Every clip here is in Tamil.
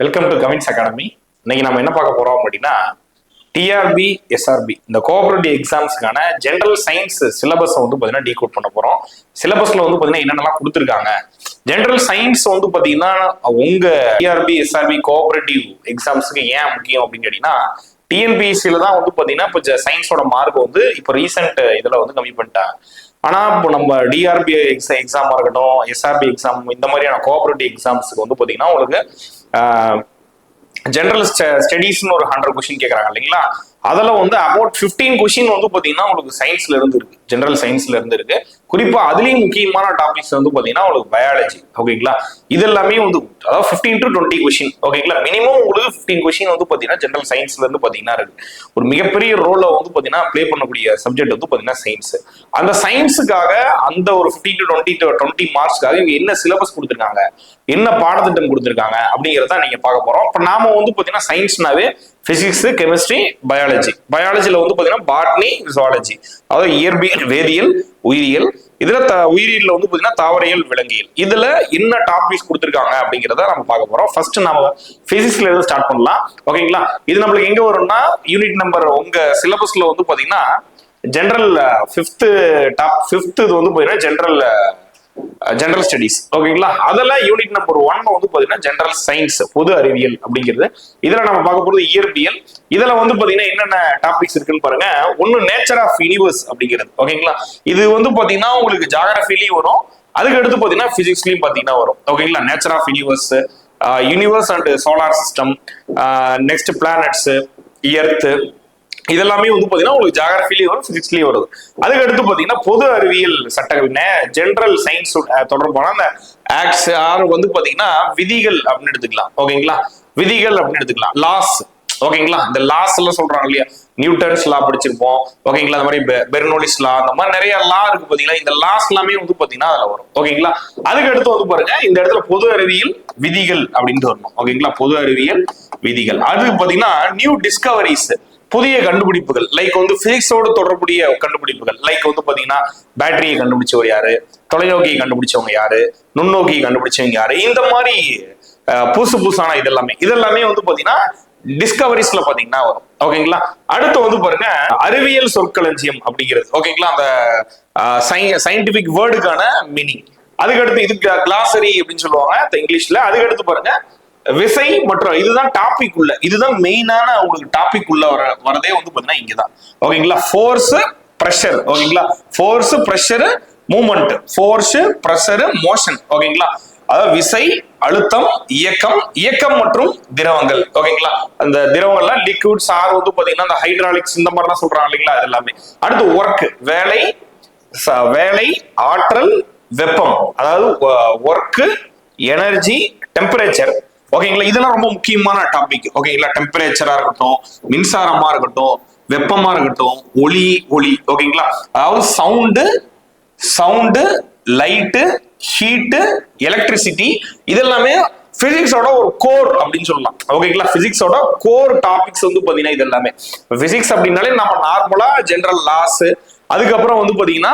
Welcome to Cavin's academy. இன்னைக்கு நம்ம என்ன பார்க்க போறோம் அப்படின்னா, டிஆர்பி எஸ்ஆர்பி இந்த கோஆபரேட்டிவ் எக்ஸாம்ஸ்க்கான ஜெனரல் சயின்ஸ் சிலபஸ் வந்து பார்த்தீங்கன்னா டீகோட் பண்ண போறோம். சிலபஸ்ல வந்து பார்த்தீங்கன்னா என்னென்னலாம் கொடுத்துருக்காங்க, ஜெனரல் சயின்ஸ் வந்து பார்த்தீங்கன்னா உங்க டிஆர்பி எஸ்ஆர்பி கோஆபரேட்டிவ் எக்ஸாம்ஸுக்கு ஏன் முக்கியம் அப்படின்னு கேட்டீங்கன்னா, டிஎன்பிஎஸ்சியில தான் வந்து பார்த்தீங்கன்னா இப்போ சயின்ஸோட மார்க் வந்து இப்போ ரீசெண்ட் இதில் வந்து கம்மி பண்ணிட்டாங்க. ஆனா இப்போ நம்ம டிஆர்பி எக்ஸாமா இருக்கட்டும், எஸ்ஆர்பி எக்ஸாம், இந்த மாதிரியான கோஆபரேட்டிவ் எக்ஸாம்ஸுக்கு வந்து பாத்தீங்கன்னா உங்களுக்கு ஜெனரல் ஸ்டடீஸ்னு ஒரு 100 கொஸ்டின் கேட்கறாங்க இல்லைங்களா. அதில் வந்து அபவுட் 15 கொஸ்டின் வந்து பாத்தீங்கன்னா உங்களுக்கு சயின்ஸ்ல இருந்து இருக்கு, ஜெனரல் சயின்ஸ்ல இருந்து இருக்கு. குறிப்பா அதுலயும் முக்கியமான டாபிக்ஸ் வந்து பாத்தீங்கன்னா உங்களுக்கு பயாலஜி. ஓகேங்களா, இது எல்லாமே வந்து அதாவது 15 to 20 கொஸ்டின். ஓகேங்களா, மினிமம் உங்களுக்கு 15 கொஸ்டின் வந்து பாத்தீங்கன்னா ஜெனரல் சயின்ஸ்ல இருந்து பாத்தீங்கன்னா இருக்கு. ஒரு மிகப்பெரிய ரோலை வந்து பாத்தீங்கன்னா பிளே பண்ணக்கூடிய சப்ஜெக்ட் வந்து பாத்தீங்கன்னா சயின்ஸ். அந்த சயின்ஸுக்காக அந்த ஒரு 15 to 20 மார்க்ஸ்க்காக இவங்க என்ன சிலபஸ் கொடுத்துருக்காங்க, என்ன பாடத்திட்டம் கொடுத்துருக்காங்க அப்படிங்கிறத நீங்க பார்க்க போறோம். இப்ப நாம வந்து பாத்தீங்கன்னா சயின்ஸ்னாவே பிசிக்ஸ், கெமிஸ்ட்ரி, பயாலஜி. பயாலஜில வந்து பாத்தீங்கன்னா பாட்னி, ஜுவாலஜி, அதாவது இயற்பியல், வேதியியல், உயிரியல். இதுல உயிரியல்ல வந்து பாத்தீங்கன்னா தாவரியல், விலங்கியல். இதுல என்ன டாபிக்ஸ் கொடுத்துருக்காங்க அப்படிங்கிறத நம்ம பார்க்க போறோம். ஃபர்ஸ்ட் நம்ம பிசிக்ஸ்ல இருந்து ஸ்டார்ட் பண்ணலாம். ஓகேங்களா, இது நம்மளுக்கு எங்க வரும்னா யூனிட் நம்பர் உங்க சிலபஸ்ல வந்து பாத்தீங்கன்னா ஜெனரல் ஃபிஃப்த் இது வந்து பாத்தீங்கன்னா ஜெனரல் ஸ்டடீஸ். ஓகேங்களா, அதெல்லாம் யூனிட் நம்பர் 1 வந்து பாத்தீங்கன்னா ஜெனரல் சயின்ஸ், பொது அறிவியல் அப்படிங்கிறது. இதுல நம்ம பார்க்க போறது இயற்பியல். இதுல வந்து பாத்தீங்கன்னா என்னென்ன டாபிக்ஸ் இருக்குன்னு பாருங்க. ஒன்னு நேச்சர் ஆஃப் யூனிவர்ஸ் அப்படிங்கிறது. ஓகேங்களா, இது வந்து பாத்தீங்கன்னா உங்களுக்கு ஜியோகிராஃபிலையும் வரும், அதுக்கு அடுத்து பாத்தீங்கன்னா பிசிக்ஸ்லயும் பாத்தீங்கன்னா வரும். ஓகேங்களா, nature of universe, universe and solar system, next planets, earth, இதெல்லாமே வந்து பாத்தீங்கன்னா உங்களுக்கு ஜியோகிராஃபிலயும் வரும், பிசிக்ஸ்லயும் வருது. அதுக்கு அடுத்து பாத்தீங்கன்னா பொது அறிவியல் சட்டங்கள், ஜெனரல் சயின்ஸ் தொடர்பான அந்த ஆக்ட்ஸ் வந்து பாத்தீங்கன்னா விதிகள் அப்படின்னு எடுத்துக்கலாம். ஓகேங்களா, விதிகள் அப்படின்னு எடுத்துக்கலாம். லாஸ். ஓகேங்களா, இந்த லாஸ் எல்லாம் சொல்றாங்க இல்லையா, நியூட்டன்ஸ் லா படிச்சிருப்போம். ஓகேங்களா, அந்த மாதிரி பெர்னோலிஸ் லா, அந்த மாதிரி நிறைய லா இருக்கு பாத்தீங்களா. இந்த லாஸ் எல்லாமே வந்து பாத்தீங்கன்னா அதுல வரும். ஓகேங்களா, அதுக்கு அடுத்து வந்து பாருங்க இந்த இடத்துல பொது அறிவியல் விதிகள் அப்படின்ட்டு வரணும். ஓகேங்களா, பொது அறிவியல் விதிகள். அது பாத்தீங்கன்னா நியூ டிஸ்கவரிஸ், புதிய கண்டுபிடிப்புகள், லைக் வந்து பிசிக்ஸோடு தொடர்புடைய கண்டுபிடிப்புகள். லைக் வந்து பாத்தீங்கன்னா பேட்டரியை கண்டுபிடிச்சவர் யாரு, தொலைநோக்கியை கண்டுபிடிச்சவங்க யாரு, நுண்ணோக்கியை கண்டுபிடிச்சவங்க யாரு, இந்த மாதிரி புதுசான இதெல்லாமே வந்து பாத்தீங்கன்னா டிஸ்கவரிஸ்ல பாத்தீங்கன்னா வரும். ஓகேங்களா, அடுத்து வந்து பாருங்க அறிவியல் சொற்களஞ்சியம் அப்படிங்கிறது. ஓகேங்களா, அந்த சயின்டிபிக் வேர்டுக்கான மீனிங். அதுக்கடுத்து இதுக்கு கிளாசரி அப்படின்னு சொல்லுவாங்க இங்கிலீஷ்ல. அதுக்கடுத்து பாருங்க விசை மற்றும் இதுதான் டாபிக் உள்ள, இதுதான் மெயினான உங்களுக்கு டாபிக் உள்ள வரதே வந்து பாத்தீங்கன்னா இங்கதான். ஓகேங்களா, ஃபோர்ஸ், பிரஷர். ஓகேங்களா, force, pressure, movement, force, pressure, motion. ஓகேங்களா, அதாவது விசை, அழுத்தம், இயக்கம் மற்றும் திரவங்கள். ஓகேங்களா, அந்த திரவங்கள்லாம் லிக்விட்ஸ் ஆர் வந்து பாத்தீங்கன்னா அந்த ஹைட்ராலிக்ஸ் இந்த மாதிரிலாம் சொல்றாங்க இல்லைங்களா, அது எல்லாமே. அடுத்து ஒர்க், வேலை, ஆற்றல், வெப்பம், அதாவது ஒர்க், எனர்ஜி, டெம்பரேச்சர். ஓகேங்களா, இதெல்லாம் ரொம்ப முக்கியமான டாபிக். ஓகேங்களா, டெம்பரேச்சரா இருக்கட்டும், மின்சாரமா இருக்கட்டும், வெப்பமா இருக்கட்டும், ஒளி. ஓகேங்களா, அதாவது சவுண்டு, லைட்டு, ஹீட்டு, எலக்ட்ரிசிட்டி, இதெல்லாமே பிசிக்ஸோட ஒரு கோர் அப்படின்னு சொல்லலாம். ஓகேங்களா, பிசிக்ஸோட கோர் டாபிக்ஸ் வந்து பாத்தீங்கன்னா இது எல்லாமே. பிசிக்ஸ் அப்படின்னாலே நம்ம நார்மலா ஜெனரல் லாஸ், அதுக்கப்புறம் வந்து பாத்தீங்கன்னா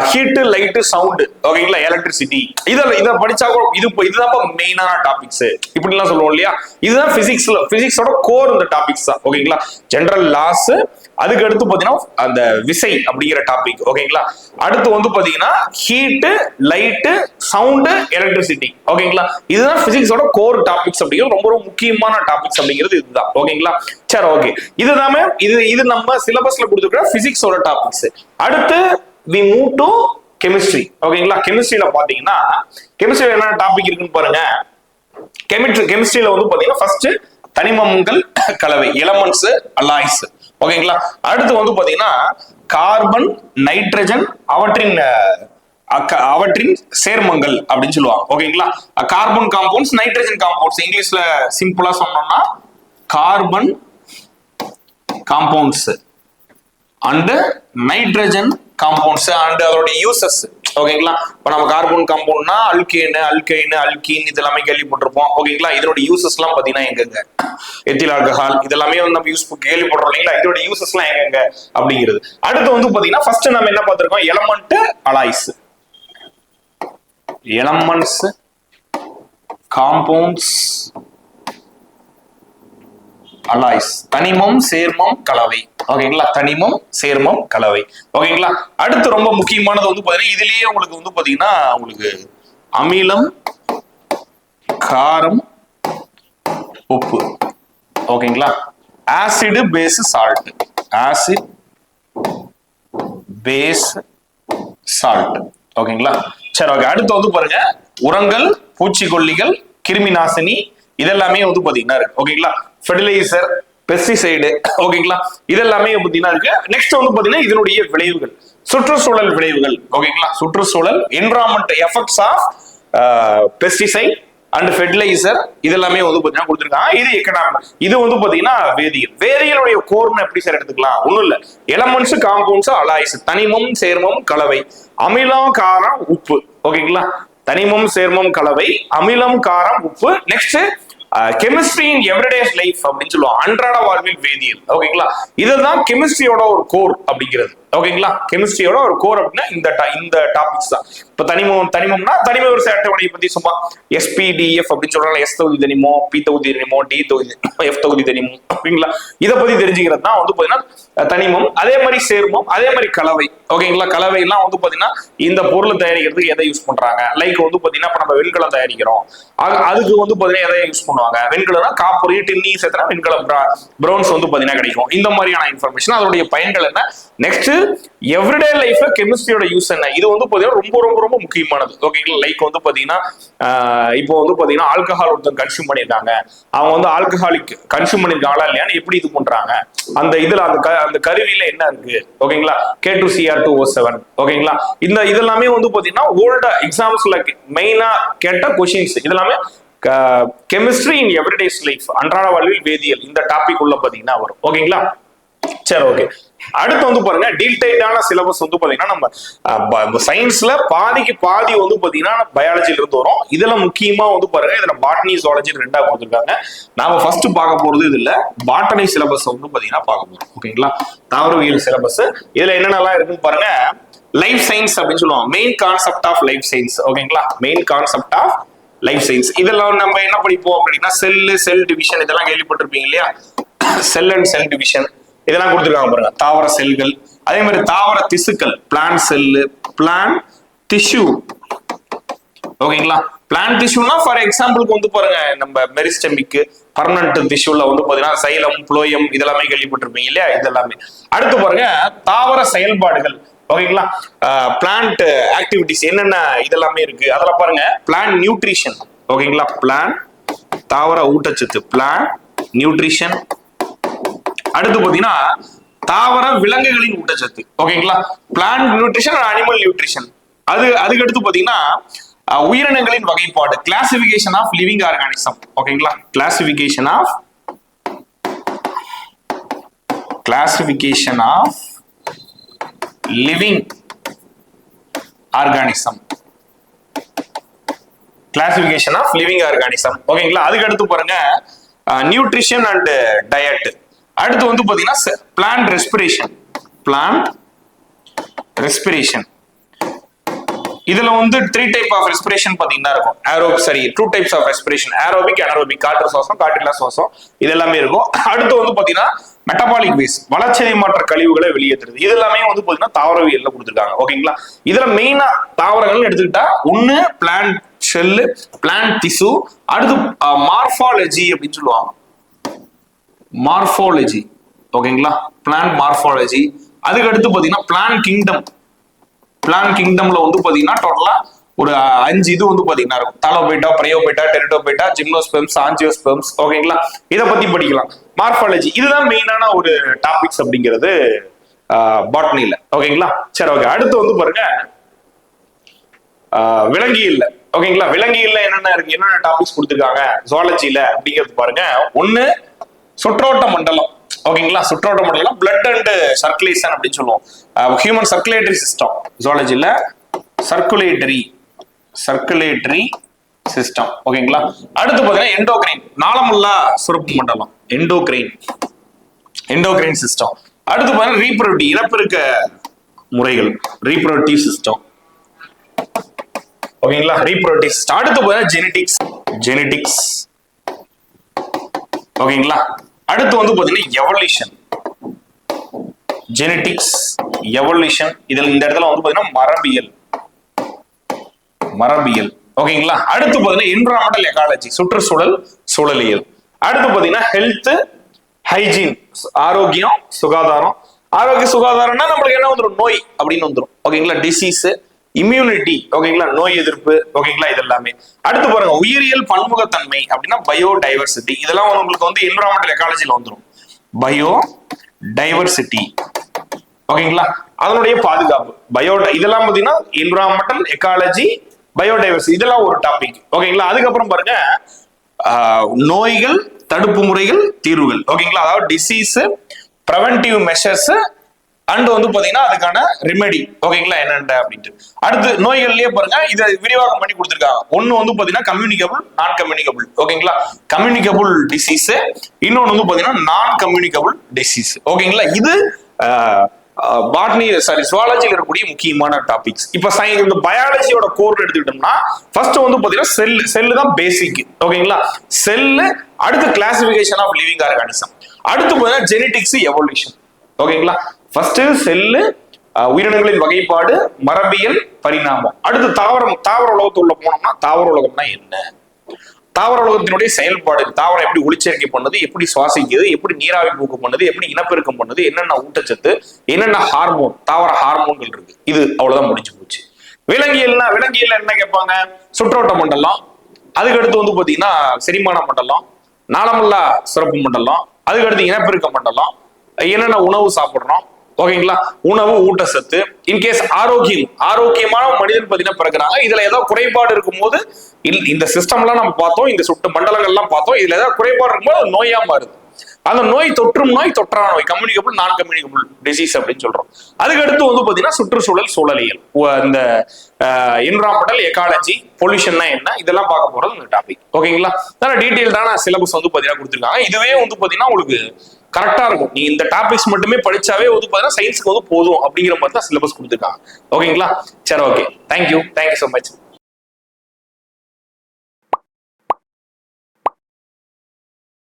ஹீட்டு, லைட்டு, சவுண்டு. ஓகேங்களா, எலக்ட்ரிசிட்டி, இதை படிச்சா இதுதான் மெயினான டாபிக்ஸ் இப்படிலாம் சொல்லுவோம் இல்லையா. இதுதான் பிசிக்ஸோட கோர் இந்த டாபிக்ஸ் தான். ஓகேங்களா, ஜெனரல் லாஸ், அதுக்கு அடுத்து பாத்தீங்கன்னா அந்த விசை அப்படிங்கிற டாபிக். ஓகேங்களா, அடுத்து வந்து பாத்தீங்கன்னா ஹீட்டு, லைட்டு, சவுண்டு, எலக்ட்ரிசிட்டி. ஓகேங்களா, இதுதான் பிசிக்ஸோட கோர் டாபிக்ஸ் அப்படிங்கிறது, ரொம்ப முக்கியமான டாபிக்ஸ் அப்படிங்கிறது இதுதான். ஓகேங்களா, சரி, ஓகே. இதுதாமே இது நம்ம சிலபஸ்ல கொடுத்துருக்கிற பிசிக்ஸோட டாபிக்ஸ். அடுத்து we move to chemistry. ஓகேங்களா, கெமிஸ்ட்ரியில பாத்தீங்கன்னா கெமிஸ்ட்ரியில என்ன டாபிக் இருக்குன்னு பாருங்க. கெமிஸ்ட்ரியில வந்து பாத்தீங்கன்னா ஃபர்ஸ்ட் தனிமங்கள் கலவை, எலமெண்ட்ஸ், அலாய்ஸ். ஓகேங்களா, அடுத்து வந்து பாத்தீங்கன்னா கார்பன், நைட்ரஜன், அவற்றின் சேர்மங்கள் அப்படின்னு சொல்லுவாங்க. ஓகேங்களா, கார்பன் காம்பவுண்ட்ஸ், நைட்ரஜன் காம்பவுண்ட்ஸ். இங்கிலீஷ்ல சிம்பிளா சொன்னோம்னா carbon compounds and nitrogen compounds and அதோட யூசஸ். ஓகேங்களா, இப்ப நம்ம கார்பன் காம்பவுண்ட்னா அல்கேன், அல்கீன் இதெல்லாமே கேள்விப்பட்டிருப்போம். ஓகேங்களா, இதோட யூசஸ் எல்லாம் பாத்தீங்கன்னா எங்கெங்க, எத்தில் ஆல்கஹால் இதெல்லாமே வந்து நம்ம யூஸ் கேள்விப்படுறோம் இல்லைங்களா. இதோட யூசஸ் எல்லாம் எங்கெங்க அப்படிங்கிறது. அடுத்து வந்து பாத்தீங்கன்னா ஃபர்ஸ்ட் நம்ம என்ன பார்த்திருக்கோம், element, alloys. Elements, compounds alloys, தனிமம் சேர்மம் கலவை. ஓகேங்களா, தனிமம் சேர்மம் கலவை. ஓகேங்களா, அடுத்து ரொம்ப முக்கியமானது வந்து பாத்தீங்கன்னா இதுலயே உங்களுக்கு வந்து பாத்தீங்கன்னா உங்களுக்கு அமிலம், காரம், உப்பு. ஓகேங்களா, acid, base, salt. Acid, base, salt. ஓகேங்களா, சரி ஓகே. அடுத்து வந்து பாருங்க உரங்கள், பூச்சிக்கொல்லிகள், கிருமி நாசினி இதெல்லாமே வந்து பாத்தீங்கன்னா இருக்கு. ஓகேங்களா, ஃபெர்டிலைசர், பெஸ்டிசைடு. ஓகேங்களா, இதெல்லாமே பாத்தீங்கன்னா இருக்கு. நெக்ஸ்ட் வந்து பாத்தீங்கன்னா இதனுடைய விளைவுகள், சுற்றுச்சூழல் விளைவுகள். ஓகேங்களா, சுற்றுச்சூழல், environment effects of pesticide and fertiliser இதெல்லாமே வந்து பாத்தீங்கன்னா கொடுத்துருக்காங்க. இது எக்கனாமிக். இது வந்து பாத்தீங்கன்னா வேதியியல். வேதியியலுடைய கோர்னு எப்படி சார் எடுத்துக்கலாம்? ஒண்ணும் இல்ல, எலமெண்ட்ஸ், காம்பவுண்ட்ஸ், அலாய்ஸ், தனிமம், சேர்மம், கலவை, அமிலம், காரம், உப்பு. ஓகேங்களா, தனிமம், சேர்மம், கலவை, அமிலம், காரம், உப்பு. Next chemistry in everyday life அப்படின்னு சொல்லுவோம், அன்றாட வாழ்வில் வேதியியல். ஓகேங்களா, இதுதான் கெமிஸ்ட்ரியோட ஒரு கோர் அப்படிங்கிறது. ஓகேங்களா, கெமிஸ்ட்ரியோட ஒரு கோர் அப்படின்னா இந்த டாபிக்ஸ் தான். இப்ப தனிமம்னா தனிம வரிசை அட்டவணையை பத்தி சும்மா SPDF அப்படின்னு சொல்றாங்க. S தொகுதி தனிமம், P தொகுதி தனிமம், D தொகுதி, F தொகுதி தனிமம். ஓகேங்களா, இதை பத்தி தெரிஞ்சுக்கிறது தான் வந்து பாத்தீங்கன்னா தனிமம். அதே மாதிரி சேர்மம், அதே மாதிரி கலவை. ஓகேங்களா, கலவை எல்லாம் வந்து பாத்தீங்கன்னா இந்த பொருள் தயாரிக்கிறதுக்கு எதை யூஸ் பண்றாங்க. லைக் வந்து பாத்தீங்கன்னா இப்ப நம்ம வெண்கலம் தயாரிக்கிறோம், அதுக்கு வந்து பாத்தீங்கன்னா எதை யூஸ் பண்ணுவாங்க. வெண்கலம்னா காப்பர், டின்னி சேர்த்தனா வெண்கலம், பிரவுன்ஸ் வந்து பாத்தீங்கன்னா கிடைக்கும். இந்த மாதிரியான இன்ஃபர்மேஷன், அதோடைய பயன்கள் என்ன. நெக்ஸ்ட் எவ்ரிடே லைஃப்ல கெமிஸ்ட்ரியோட யூஸ் என்ன, இது வந்து பாத்தீங்கன்னா ரொம்ப ரொம்ப ரொம்ப முக்கியமானது. ஓகேங்களா, லைக் வந்து பாத்தீங்கன்னா இப்போ வந்து பாத்தீங்கன்னா ஆல்கஹால் ஒருத்தர் கன்சியூம் பண்ணிருக்காங்க, அவங்க வந்து ஆல்கஹாலிக் கன்சியூம் பண்ணிருக்காங்களா இல்லையான்னு எப்படி இது பண்றாங்க, அந்த இதுல அந்த கருவியில என்ன இருக்கு. ஓகேங்களா, K2Cr2O7. ஓகேங்களா, இதெல்லாமே வந்து பாத்தீங்கன்னா ஓல்டு எக்ஸாம்ஸ்ல மெயினா கேட்ட கொஸ்டின்ஸ். இதெல்லாமே கெமிஸ்ட்ரி இன் எவ்ரிடே லைஃப், அன்றாட வாழ்வில் வேதியியல், இந்த டாபிக் உள்ள பாத்தீங்கன்னா வரும். ஓகேங்களா, சரி ஓகே. அடுத்து வந்து பாருங்க டீடைல்டான சிலபஸ் வந்து பாத்தீங்கன்னா நம்ம சயின்ஸ்ல பாதிக்கு பாதி வந்து பாத்தீங்கன்னா பயாலஜில இருந்து வரும். இதுல முக்கியமா வந்து பாருங்க இதுல பாட்டனி, ஜுவாலஜி ரெண்டா கொடுத்துருக்காங்க. நாம ஃபர்ஸ்ட் பார்க்க போறது இது இல்ல, பாட்டனி சிலபஸ் வந்து பாத்தீங்கன்னா பார்க்க போறோம். ஓகேங்களா, தாவரவியல் சிலபஸ். இதுல என்னென்னலாம் இருக்குன்னு பாருங்க. லைஃப் சயின்ஸ் அப்படின்னு சொல்லுவோம், main concept of life science. ஓகேங்களா, main concept of life science. இதெல்லாம் நம்ம என்ன படிப்போம் அப்படின்னா செல் டிவிஷன் இதெல்லாம் கேள்விப்பட்டிருப்பீங்க இல்லையா. செல் அண்ட் செல் டிவிஷன் இதெல்லாம் கொடுத்துருக்காங்க பாருங்க. தாவர செல்கள், அதே மாதிரி தாவர திசுக்கள், பிளான்ட் செல்லு, பிளான்ட் டிஷ்யூ. ஓகேங்களா, பிளான்ட் டிஷ்யூனா ஃபார் எக்ஸாம்பிளுக்கு வந்து பாருங்க நம்ம மெரிஸ்டெமிக், பர்மனன்ட் டிஷ்யூல வந்து பாத்தீங்கன்னா சைலம், புளோயம் இதெல்லாமே கேள்விப்பட்டிருப்பீங்க இல்லையா. இதெல்லாமே அடுத்து பாருங்க தாவர செயல்பாடுகள். ஓகேங்களா, பிளான்ட் ஆக்டிவிட்டிஸ் என்னென்ன இதெல்லாமே இருக்கு அதெல்லாம் பாருங்க. Plant nutrition. ஓகேங்களா, பிளான்ட் தாவர ஊட்டச்சத்து, பிளான்ட் நியூட்ரிஷன். அடுத்து பாத்தீங்கன்னா தாவர விலங்குகளின் ஊட்டச்சத்து. ஓகேங்களா, பிளான்ட் நியூட்ரிஷன், அனிமல் நியூட்ரிஷன். அதுக்கு அடுத்து பாத்தீங்கன்னா உயிரினங்களின் வகைப்பாடு, கிளாசிபிகேஷன் ஆஃப் லிவிங் ஆர்கானிசம். ஓகேங்களா, classification of living organism, classification of living organism. ஓகேங்களா, அதுக்கு அடுத்து பாருங்க நியூட்ரிஷன் அண்ட் டயட். அடுத்து வந்து பாத்தீங்கன்னா பிளான்ட் ரெஸ்பிரேஷன். இதுல வந்து 3 டைப் ஆஃப் ரெஸ்பிரேஷன் பாத்தீங்கன்னா இருக்கும். 2 types of respiration, aerobic, anaerobic, காற்று சுவாசம், காற்றில்லா சுவாசம், இது எல்லாமே இருக்கும். அடுத்து வந்து பாத்தீங்கன்னா மெட்டபாலிக் வேஸ்ட், வளர்ச்சிதை மாற்ற கழிவுகளை வெளியேற்றுறது. இது எல்லாமே வந்து பாத்தீங்கன்னா தாவரவியல்ல கொடுத்துருக்காங்க. ஓகேங்களா, இதுல மெயினா தாவரங்கள் எடுத்துக்கிட்டா ஒண்ணு பிளான்ட் செல்லு, பிளான்ட் டிஷ்யூ. அடுத்து மார்பாலஜி அப்படின்னு சொல்லுவாங்க, மார்பாலஜி. ஓகேங்களா, பிளான்ட் மார்பாலஜி. அதுக்கு அடுத்து பாத்தீங்கன்னா பிளான்ட் கிங்டம்ல வந்து பாத்தீங்கன்னா டோட்டலா ஒரு 5 இது வந்து பாத்தீங்கன்னா இருக்கும். தாலோபைட்டா, பிரயோபைட்டா, டெரிட்டோபைட்டா, ஜிம்னோஸ்பெர்ம்ஸ், ஆஞ்சியோஸ்பெர்ம்ஸ். ஓகேங்களா, இதை பத்தி படிக்கலாம். மார்பாலஜி இதுதான் மெயினான ஒரு டாபிக்ஸ் அப்படிங்கிறது பாட்னில. ஓகேங்களா, சரி ஓகே. அடுத்து வந்து பாருங்க விலங்கியல்ல. ஓகேங்களா, விலங்கியல்ல என்னென்ன டாபிக்ஸ் கொடுத்துருக்காங்க ஜுவாலஜில அப்படிங்கிறது பாருங்க. ஒண்ணு சுற்றோட்ட மண்டலம். ஓகேங்களா, சுற்றோட்ட மண்டலம், பிளட் அண்ட் சர்க்குலேஷன் அப்படின்னு சொல்லுவோம். ஹியூமன் சர்க்குலேட்டரி சிஸ்டம் ஜுவாலஜில, சர்க்குலேட்டரி சிஸ்டம். ஓகேங்களா, அடுத்து பாத்தீங்கன்னா எண்டோகிரைன், நாளமுல்லா சுரப்பு மண்டலம், எண்டோகிரைன் சிஸ்டம். அடுத்து பாத்தீங்கன்னா ரீப்ரொடக்டிவ், இனப்பெருக்க முறைகள், ரீப்ரொடக்டிவ் சிஸ்டம். ஓகேங்களா, ரீப்ரொடக்டிவ் சிஸ்டம். அடுத்து பாத்தீங்கன்னா ஜெனடிக்ஸ். ஓகேங்களா, அடுத்து வந்து பாத்தீங்கன்னா எவல்யூஷன், ஜெனடிக்ஸ், எவல்யூஷன். இதுல இந்த இடத்துல வந்து பாத்தீங்கன்னா மரபியல். ஓகேங்களா. அடுத்து பாத்தீங்கன்னா என்விரான்மெண்டல் எக்காலஜி, சுற்றுச்சூழல் சூழலியல். அடுத்து பாத்தீங்கன்னா ஹெல்த் ஹைஜீன், ஆரோக்கியம் சுகாதாரம். ஆரோக்கிய சுகாதாரம்னா நம்மளுக்கு என்ன வந்துடும், நோய் அப்படின்னு வந்துடும். ஓகேங்களா. டிசீஸ், இம்யூனிட்டி, ஓகேங்களா, நோய் எதிர்ப்பு. ஓகேங்களா. இது எல்லாமே. அடுத்து பாருங்க உயிரியல் பன்முகத்தன்மை அப்படின்னா பயோடைவர்சிட்டி. இதெல்லாம் உங்களுக்கு வந்து என்விரான்மெண்டல் எக்காலஜில வந்துடும். பயோடைவர்சிட்டி, ஓகேங்களா, அதனுடைய பாதுகாப்பு. இதெல்லாம் பாத்தீங்கன்னா என்விரான்மெண்டல் எக்காலஜி, பயோடைவர்சிட்டி, இதெல்லாம் ஒரு டாபிக். ஓகேங்களா. அதுக்கப்புறம் பாருங்க நோய்கள், தடுப்பு முறைகள், தீர்வுகள். ஓகேங்களா. அதாவது டிசீஸ், பிரிவென்டிவ் மெஷர்ஸ் அண்ட் வந்து பாத்தீங்கன்னா அதுக்கான ரெமெடி. ஓகேங்களா, என்னென்ன அப்படின்ட்டு. அடுத்து நோய்கள்லயே பாருங்க இதை விரிவாக்கம் பண்ணி கொடுத்துருக்காங்க. ஒண்ணு வந்து பாத்தீங்கன்னா கம்யூனிகபிள், நான் கம்யூனிகபிள். ஓகேங்களா. கம்யூனிகபிள் டிசீஸ், இன்னொன்னு வந்து பாத்தீங்கன்னா நான் கம்யூனிகபிள் டிசீஸ். ஓகேங்களா. இது பாட்னி சுவாலஜியில் இருக்கக்கூடிய முக்கியமான டாபிக்ஸ். இப்ப இந்த பயாலஜியோட கோர் எடுத்துக்கிட்டோம்னா ஃபர்ஸ்ட் வந்து பாத்தீங்கன்னா செல்லு தான் பேசிக். ஓகேங்களா. செல்லு, அடுத்து கிளாசிபிகேஷன் ஆஃப் லிவிங் ஆர்கானிசம், அடுத்து பாத்தீங்கன்னா ஜெனடிக்ஸ், எவல்யூஷன். ஓகேங்களா. ஃபர்ஸ்ட் செல்லு, உயிரினங்களின் வகைப்பாடு, மரபியல், பரிணாமம். அடுத்து தாவர உலகத்துள்ள போனோம்னா தாவர உலகம்னா என்ன, தாவர உலகத்தினுடைய செயல்பாடு, தாவரம் எப்படி ஒளிச்சேர்க்கை பண்ணுது, எப்படி சுவாசிக்குது, எப்படி நீராவி போக்கு பண்ணுது, எப்படி இனப்பெருக்கம் பண்ணுது, என்னென்ன ஊட்டச்சத்து, என்னென்ன ஹார்மோன், தாவர ஹார்மோன்கள் இருக்கு. இது அவ்வளவுதான், முடிஞ்சு போச்சு. விலங்கியல் என்ன கேட்பாங்க, சுற்றோட்ட மண்டலம், அதுக்கடுத்து வந்து பாத்தீங்கன்னா செரிமான மண்டலம், நாளமல்லா சுரப்பு மண்டலம், அதுக்கடுத்து இனப்பெருக்க மண்டலம், என்னென்ன உணவு சாப்பிடுறோம். ஓகேங்களா. உணவு, ஊட்டச்சத்து, இன்கேஸ் ஆரோக்கியமான மனிதன் பாத்தீங்கன்னா பிறகுறாங்க. இதுல ஏதோ குறைபாடு இருக்கும் போது இந்த சிஸ்டம் எல்லாம் நம்ம பார்த்தோம், இந்த சுட்டு மண்டலங்கள் எல்லாம் பார்த்தோம். இதுல ஏதாவது குறைபாடு இருக்கும்போது நோயா மாறுது. அந்த நோய் தொற்றும் நோய், தொற்றா நோய், கம்யூனிகபிள், நான் கம்யூனிகபிள் டிசீஸ் அப்படின்னு சொல்றோம். அதுக்கு அடுத்து வந்து பாத்தீங்கன்னா சுற்றுச்சூழல் சூழலியல், இந்த என்விரான்மெண்டல் எக்காலஜி, பொல்யூஷன்னா என்ன, இதெல்லாம் பார்க்க போறது இந்த டாபிக். ஓகேங்களா. டீடைல்டான சிலபஸ் வந்து பாத்தீங்கன்னா கொடுத்துருக்காங்க. இதுவே வந்து பாத்தீங்கன்னா உங்களுக்கு கரெக்டா இருக்கும். நீ இந்த டாபிக்ஸ் மட்டுமே படிச்சாவே வந்து பாத்தீங்கன்னா சயின்ஸ்க்கு வந்து போதும் அப்படிங்கிற மாதிரி தான் சிலபஸ் கொடுத்துருக்காங்க. ஓகேங்களா. சரி, ஓகே, தேங்க்யூ சோ மச்.